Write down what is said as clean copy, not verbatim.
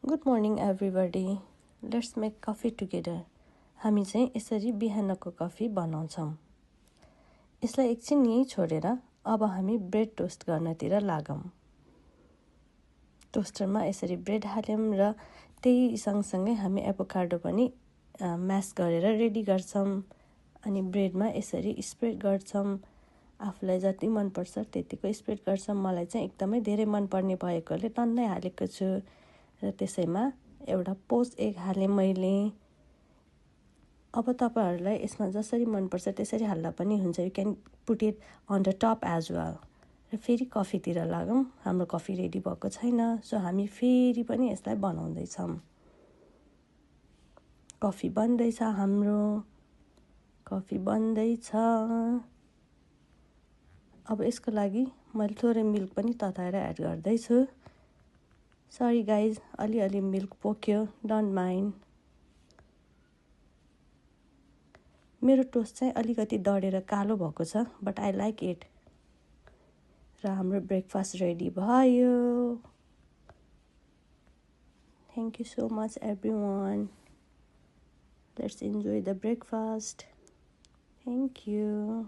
Good morning everybody, let's make coffee together. हामी चाहिँ यसरी बिहानको कफी बनाउँछौँ। यसलाई एकछिन यहीँ छोडेर अब हामी ब्रेड टोस्ट गर्नतिर लागौँ। टोस्टरमा यसरी ब्रेड हाल्यौँ र त्यही सँगसँगै हामी एभोकाडो पनि म्यास गरेर रेडी गर्छौँ। अनि ब्रेडमा यसरी स्प्रेड गर्छौँ। आफूलाई जति मनपर्छ त्यतिको स्प्रेड गर्छौँ। मलाई चाहिँ एकदमै धेरै मनपर्ने भएकोले टन्नै हालेको छु र त्यसैमा एउटा पोच एग हालेँ मैले। अब तपाईँहरूलाई यसमा जसरी मनपर्छ त्यसरी हाल्दा पनि हुन्छ। You can put it on the top as well. र फेरि कफीतिर लागौँ। हाम्रो कफी रेडी भएको छैन, सो हामी फेरि पनि यसलाई बनाउँदैछौँ। कफी बन्दैछ, हाम्रो कफी बन्दैछ। अब यसको लागि मैले थोरै मिल्क पनि तताएर एड गर्दैछु। सरी गाइज, अलिअलि मिल्क पोक्यो, डोन्ट माइन्ड। मेरो टोस्ट चाहिँ अलिकति डढेर कालो भएको छ, बट आई लाइक इट। र हाम्रो ब्रेकफास्ट रेडी भयो। Thank you so much everyone. Let's enjoy the breakfast. Thank you.